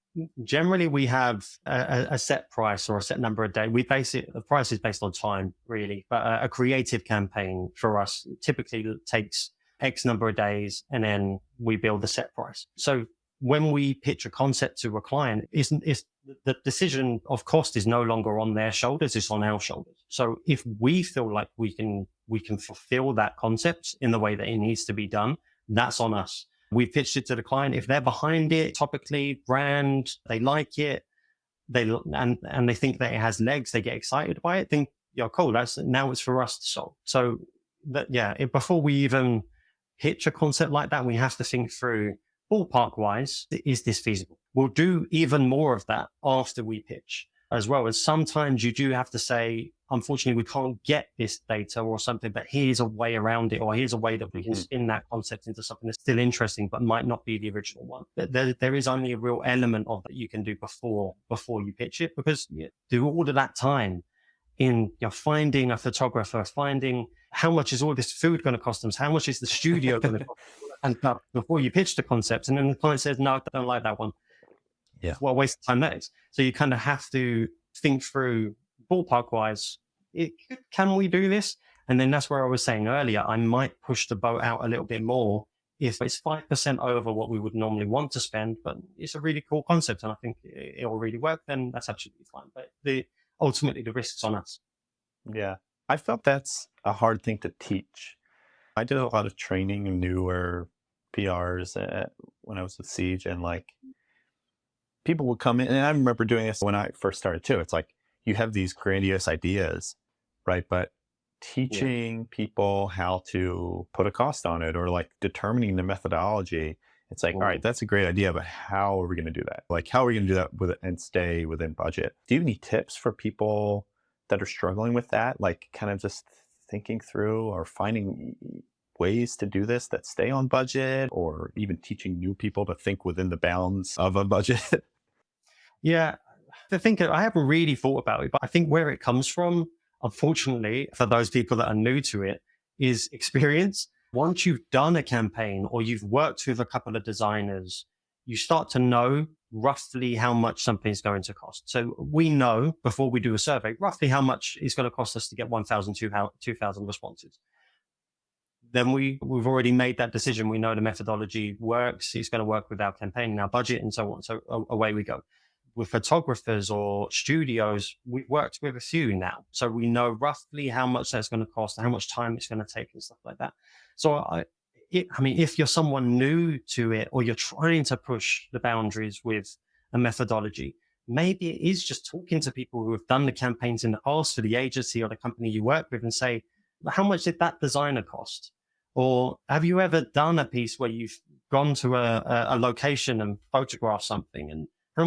Generally, we have a set price or a set number of days. We base it, the price is based on time, really. But a creative campaign for us typically takes X number of days, and then we build the set price. So when we pitch a concept to a client, the decision of cost is no longer on their shoulders, it's on our shoulders. So if we feel like we can fulfill that concept in the way that it needs to be done, that's on us. We pitched it to the client. If they're behind it, topically, brand, they like it, and they think that it has legs, they get excited by it, think, yeah, cool, now it's for us to solve. So before we even pitch a concept like that, we have to think through, ballpark wise, is this feasible? We'll do even more of that after we pitch as well. And sometimes you do have to say, unfortunately, we can't get this data or something, but here's a way around it, or here's a way that we can spin that concept into something that's still interesting, but might not be the original one. There is only a real element of that you can do before you pitch it, because you do all of that time in finding a photographer, finding how much is all this food going to cost them, how much is the studio going to cost them, and before you pitch the concept, and then the client says, no, I don't like that one. Yeah. What a waste of time that is. So you kind of have to think through, ballpark wise, can we do this? And then that's where I was saying earlier, I might push the boat out a little bit more if it's 5% over what we would normally want to spend, but it's a really cool concept and I think it will really work, then that's absolutely fine. But ultimately the risk's on us. Yeah. I felt that's a hard thing to teach. I did a lot of training in newer PRs when I was with Siege, and like people would come in, and I remember doing this when I first started too. It's like you have these grandiose ideas, right? But teaching people how to put a cost on it, or like determining the methodology, it's like, all right, that's a great idea, but how are we going to do that? Like, how are we going to do that and stay within budget? Do you have any tips for people that are struggling with that? Like kind of just thinking through or finding ways to do this that stay on budget, or even teaching new people to think within the bounds of a budget? Yeah, I haven't really thought about it, but I think where it comes from, unfortunately, for those people that are new to it, is experience. Once you've done a campaign or you've worked with a couple of designers, you start to know roughly how much something's going to cost. So we know before we do a survey, roughly how much it's going to cost us to get 1,000, 2,000 responses. Then we've already made that decision. We know the methodology works. It's going to work with our campaign and our budget and so on. So away we go. With photographers or studios, we've worked with a few now. So we know roughly how much that's going to cost, how much time it's going to take and stuff like that. So if you're someone new to it, or you're trying to push the boundaries with a methodology, maybe it is just talking to people who have done the campaigns in the past for the agency or the company you work with and say, how much did that designer cost? Or have you ever done a piece where you've gone to a location and photographed something, and how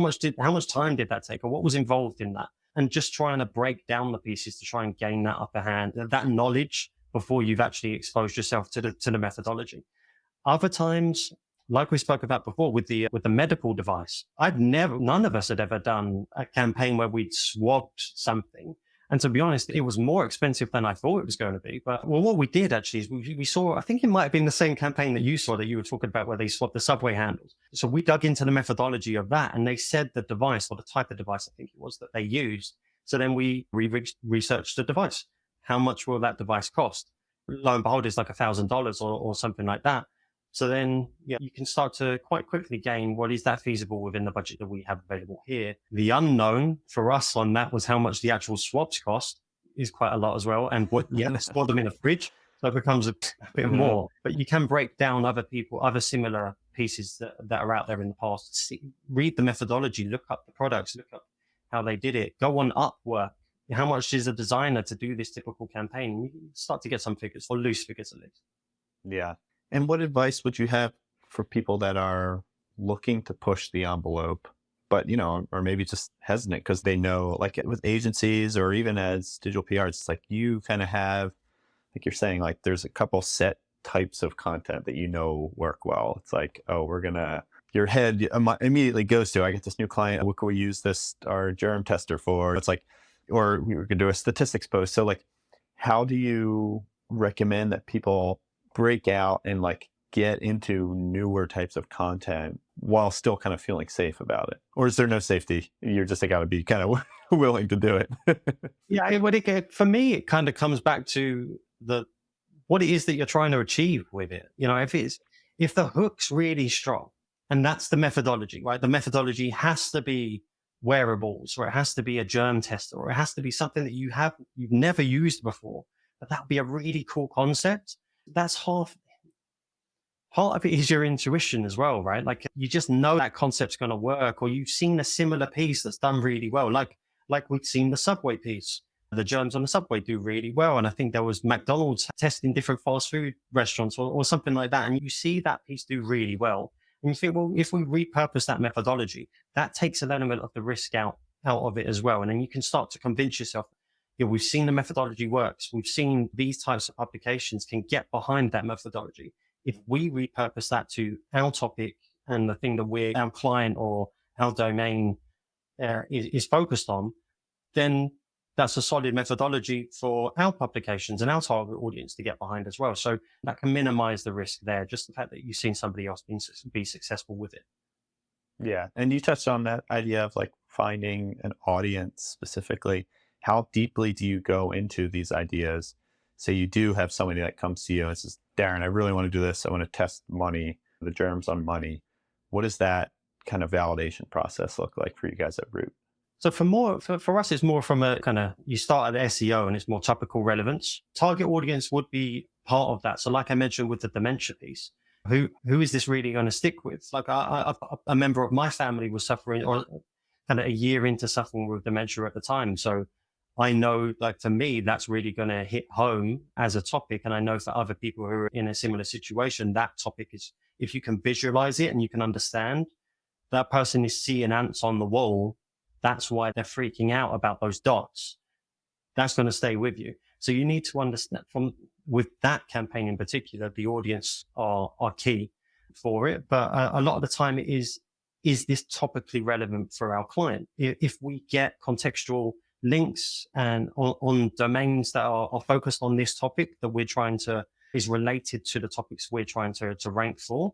much time did that take, or what was involved in that? And just trying to break down the pieces to try and gain that upper hand, that knowledge before you've actually exposed yourself to the methodology. Other times, like we spoke about before with the medical device, none of us had ever done a campaign where we'd swabbed something And to be honest, it was more expensive than I thought it was going to be. But well, what we did actually is we saw, I think it might have been the same campaign that you saw that you were talking about where they swapped the subway handles. So we dug into the methodology of that, and they said the device, or the type of device I think it was, that they used. So then we researched the device. How much will that device cost? Lo and behold, it's like $1,000 or something like that. So then you can start to quite quickly gain, what is that feasible within the budget that we have available here? The unknown for us on that was how much the actual swaps cost, is quite a lot as well. And store them in a fridge. So it becomes a bit more, but you can break down other similar pieces that are out there in the past. Read the methodology, look up the products, look up how they did it, go on Upwork. How much is a designer to do this typical campaign? You start to get some figures, or loose figures at least. Yeah. And what advice would you have for people that are looking to push the envelope, but, or maybe just hesitant because they know, like with agencies or even as digital PRs, it's like you kind of have, like you're saying, like there's a couple set types of content that work well. It's like, oh, your head immediately goes to, I get this new client. What can we use our germ tester for? It's like, or we could do a statistics post. So like, how do you recommend that people break out and like get into newer types of content while still kind of feeling safe about it? Or is there no safety? You're just got to be kind of willing to do it. Yeah, for me, it kind of comes back to what it is that you're trying to achieve with it. If the hook's really strong, and that's the methodology, right? The methodology has to be wearables, or it has to be a germ tester, or it has to be something that you've never used before. But that would be a really cool concept. That's part of it is your intuition as well, right? Like you just know that concept's going to work, or you've seen a similar piece that's done really well. Like we've seen the Subway piece. The germs on the Subway do really well. And I think there was McDonald's testing different fast food restaurants or something like that. And you see that piece do really well. And you think, well, if we repurpose that methodology, that takes an element of the risk out of it as well. And then you can start to convince yourself, we've seen the methodology works. We've seen these types of publications can get behind that methodology. If we repurpose that to our topic and the thing that our client or our domain is focused on, then that's a solid methodology for our publications and our target audience to get behind as well. So that can minimize the risk there. Just the fact that you've seen somebody else be successful with it. Yeah. And you touched on that idea of like finding an audience specifically. How deeply do you go into these ideas? So you do have somebody that comes to you and says, Darren, I really want to do this. I want to test the germs on money. What does that kind of validation process look like for you guys at Root? So for us, it's more from a kind of, you start at SEO and it's more topical relevance. Target audience would be part of that. So like I mentioned with the dementia piece, who is this really going to stick with? Like a member of my family was suffering, or kind of a year into suffering with dementia at the time. So I know, like for me, that's really going to hit home as a topic. And I know for other people who are in a similar situation, that topic is, if you can visualize it and you can understand, that person is seeing ants on the wall. That's why they're freaking out about those dots. That's going to stay with you. So you need to understand with that campaign in particular, the audience are key for it. But a lot of the time it is this topically relevant for our client? If we get contextual links and on domains that are focused on this topic that is related to the topics we're trying to rank for,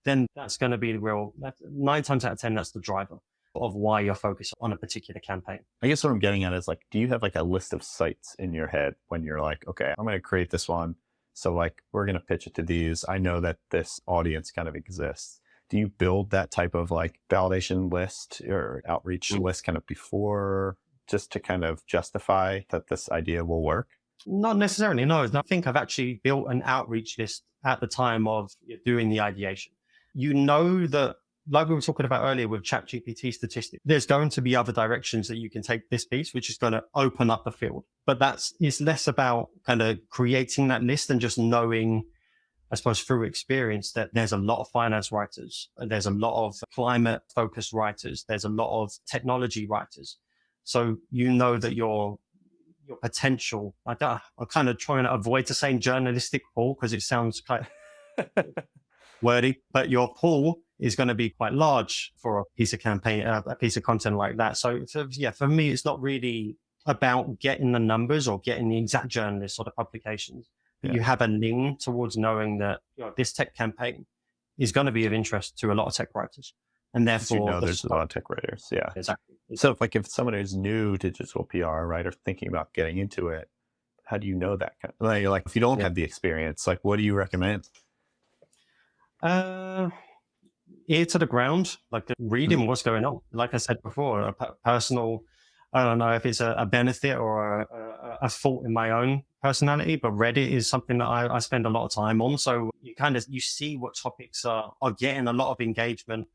then that's going to be 9 times out of 10, that's the driver of why you're focused on a particular campaign. I guess what I'm getting at is like, do you have like a list of sites in your head when you're like, okay, I'm going to create this one. So like, we're going to pitch it to these. I know that this audience kind of exists. Do you build that type of like validation list or outreach list kind of before, just to kind of justify that this idea will work? Not necessarily, no. I think I've actually built an outreach list at the time of doing the ideation. You know that, like we were talking about earlier with ChatGPT statistics, there's going to be other directions that you can take this piece, which is going to open up the field. But it's less about kind of creating that list and just knowing, I suppose, through experience that there's a lot of finance writers, there's a lot of climate focused writers, there's a lot of technology writers. So you know that your potential, I'm kind of trying to avoid to saying journalistic pool because it sounds quite wordy, but your pool is going to be quite large for a piece of content like that. So yeah, for me, it's not really about getting the numbers or getting the exact journalists or the publications. Yeah. You have a lean towards knowing that this tech campaign is going to be of interest to a lot of tech writers. And therefore, there's a lot of tech writers. Yeah. Exactly. So if someone who's new to digital PR, right, or thinking about getting into it, how do you know that kind of, like if you don't have the experience, like what do you recommend? Ear to the ground, like reading what's going on. Like I said before, a personal, I don't know if it's a benefit or a fault in my own personality, but Reddit is something that I spend a lot of time on. So you see what topics are getting a lot of engagement.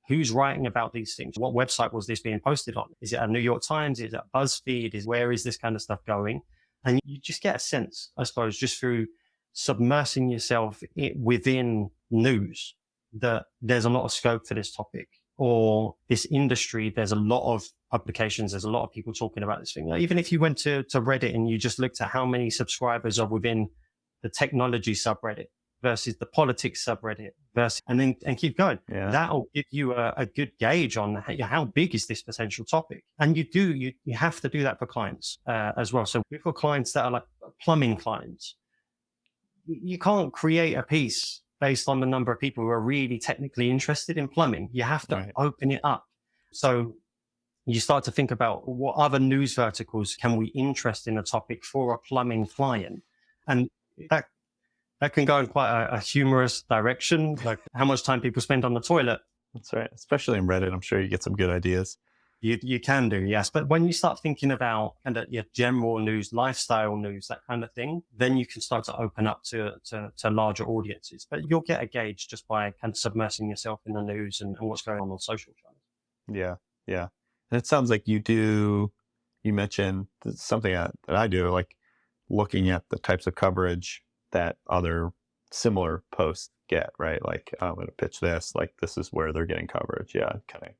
Who's writing about these things? What website was this being posted on? Is it a New York Times? Is it a BuzzFeed? Where is this kind of stuff going? And you just get a sense, I suppose, just through submersing yourself within news, that there's a lot of scope for this topic or this industry. There's a lot of publications. There's a lot of people talking about this thing. Like, even if you went to Reddit and you just looked at how many subscribers are within the technology subreddit versus the politics subreddit and keep going. Yeah. That'll give you a good gauge on how big is this potential topic. And you have to do that for clients as well. So for clients that are like plumbing clients, you can't create a piece based on the number of people who are really technically interested in plumbing. You have to open it up. So you start to think about what other news verticals can we interest in a topic for a plumbing client. And that can go in quite a humorous direction, like how much time people spend on the toilet. That's right. Especially in Reddit, I'm sure you get some good ideas. You can do, yes. But when you start thinking about kind of your general news, lifestyle news, that kind of thing, then you can start to open up to larger audiences. But you'll get a gauge just by kind of submersing yourself in the news and what's going on social channels. Yeah. Yeah. And it sounds like you mentioned something that I do, like looking at the types of coverage that other similar posts get, right? Like, I'm going to pitch this, like this is where they're getting coverage. Yeah. Kind of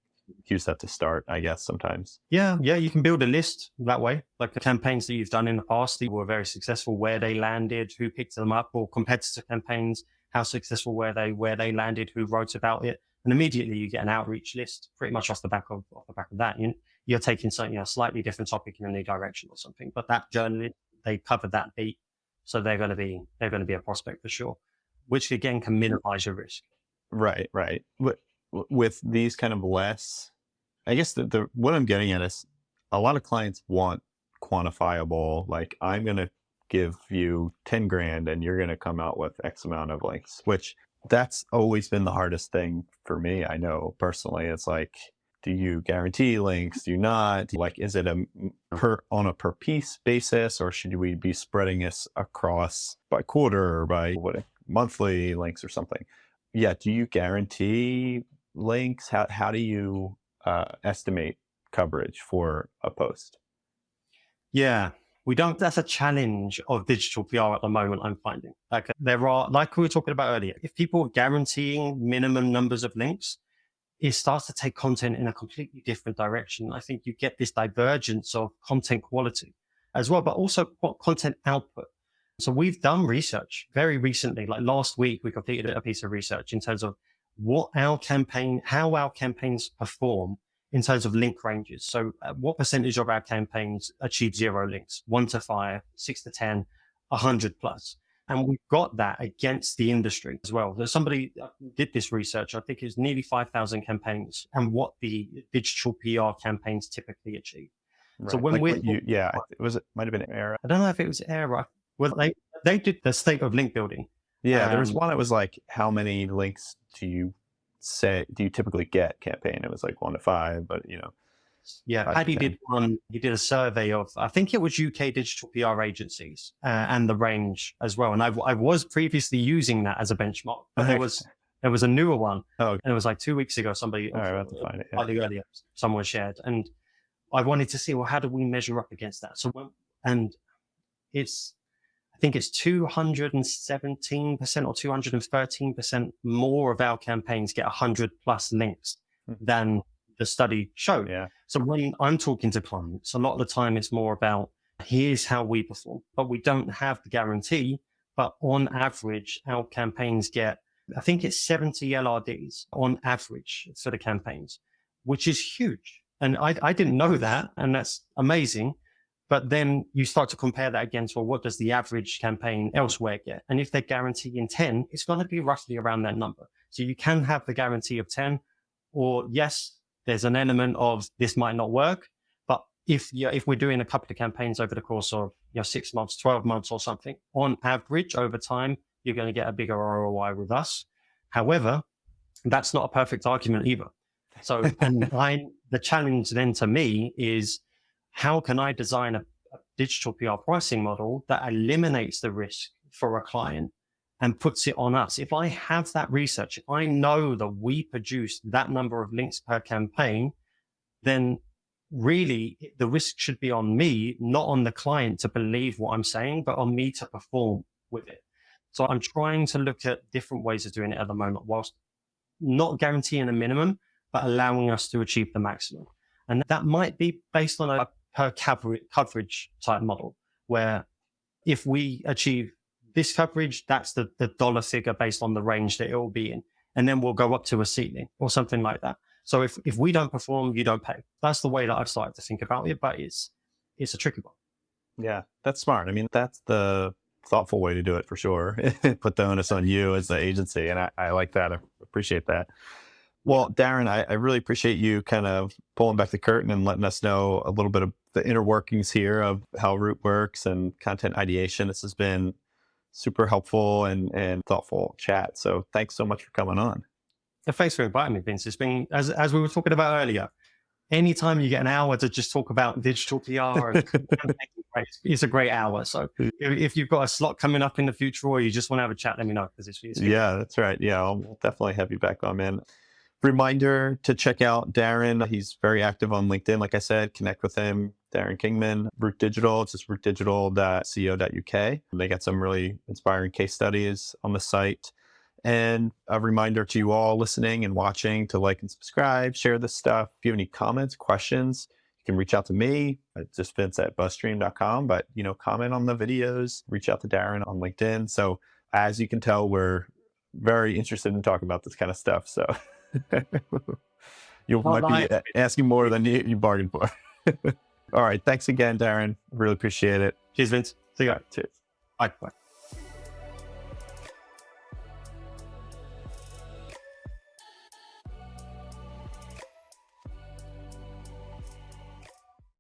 use that to start, I guess, sometimes. Yeah. You can build a list that way, like the campaigns that you've done in the past that were very successful, where they landed, who picked them up, or competitor campaigns, how successful were they, where they landed, who wrote about it. And immediately you get an outreach list pretty much off the back of that. You're taking something, a slightly different topic in a new direction or something, but that journalist, they covered that beat. So they're going to be a prospect for sure, which again can minimize your risk. Right. With these kind of less, I guess the what I'm getting at is a lot of clients want quantifiable, like I'm going to give you 10 grand and you're going to come out with X amount of links, which that's always been the hardest thing for me. I know personally, it's like, do you guarantee links? Do you not? Like, is it on a per piece basis, or should we be spreading this across by quarter or by monthly links or something? Yeah. Do you guarantee links? How do you estimate coverage for a post? Yeah, we don't. That's a challenge of digital PR at the moment, I'm finding. Like there are, like we were talking about earlier, if people are guaranteeing minimum numbers of links, it starts to take content in a completely different direction. I think you get this divergence of content quality as well, but also content output. So we've done research very recently, like last week, we completed a piece of research in terms of how our campaigns perform in terms of link ranges. So what percentage of our campaigns achieve 0 links, 1 to 5, 6 to 10, 100 plus. And we've got that against the industry as well. There's somebody did this research. I think it was nearly 5,000 campaigns and what the digital PR campaigns typically achieve. Right. So when it might have been Era. I don't know if it was Era. Well, they did the state of link building. Yeah, there was one that was like, how many links do you typically get campaign? It was like 1 to 5, but Yeah, Paddy did one. He did a survey of, I think it was UK digital PR agencies and the range as well. And I was previously using that as a benchmark, but there was a newer one. Oh, and it was like 2 weeks ago. Somebody, all right, I'll have to find it. Slightly earlier, someone shared, and I wanted to see, well, how do we measure up against that? So, and I think it's 217% or 213% more of our campaigns get 100 plus links than the study showed. Yeah. So when I'm talking to clients, a lot of the time it's more about, here's how we perform, but we don't have the guarantee. But on average, our campaigns get, I think it's 70 LRDs on average for the campaigns, which is huge. And I didn't know that. And that's amazing. But then you start to compare that against, well, what does the average campaign elsewhere get? And if they're guaranteeing 10, it's going to be roughly around that number. So you can have the guarantee of 10, or yes, there's an element of this might not work. But if we're doing a couple of campaigns over the course of 6 months, 12 months or something, on average over time, you're going to get a bigger ROI with us. However, that's not a perfect argument either. So the challenge then to me is, how can I design a digital PR pricing model that eliminates the risk for a client and puts it on us? If I have that research, if I know that we produce that number of links per campaign, then really the risk should be on me, not on the client to believe what I'm saying, but on me to perform with it. So I'm trying to look at different ways of doing it at the moment, whilst not guaranteeing a minimum, but allowing us to achieve the maximum. And that might be based on a per coverage type model, where if we achieve this coverage, that's the dollar figure based on the range that it will be in. And then we'll go up to a ceiling or something like that. So if we don't perform, you don't pay. That's the way that I've started to think about it, but it's a tricky one. Yeah, that's smart. I mean, that's the thoughtful way to do it for sure. Put the onus on you as the agency. And I like that. I appreciate that. Well, Darren, I really appreciate you kind of pulling back the curtain and letting us know a little bit of the inner workings here of how Root works and content ideation. This has been super helpful and thoughtful chat. So thanks so much for coming on. Thanks for inviting me, Vince. It's been, as we were talking about earlier, anytime you get an hour to just talk about digital PR, it's a great hour. So if you've got a slot coming up in the future or you just want to have a chat, let me know, because it's yeah, that's right. Yeah, I'll definitely have you back on, man. Reminder to check out Darren. He's very active on LinkedIn. Like I said, connect with him. Darren Kigman, Root Digital. It's just rootdigital.co.uk. They got some really inspiring case studies on the site. And a reminder to you all listening and watching to like and subscribe, share this stuff. If you have any comments, questions, you can reach out to me at just vince@buzzstream.com. But, comment on the videos, reach out to Darren on LinkedIn. So as you can tell, we're very interested in talking about this kind of stuff. So you might be asking more than you bargained for. All right. Thanks again, Darren. Really appreciate it. Cheers, Vince. See you guys. Cheers. Bye.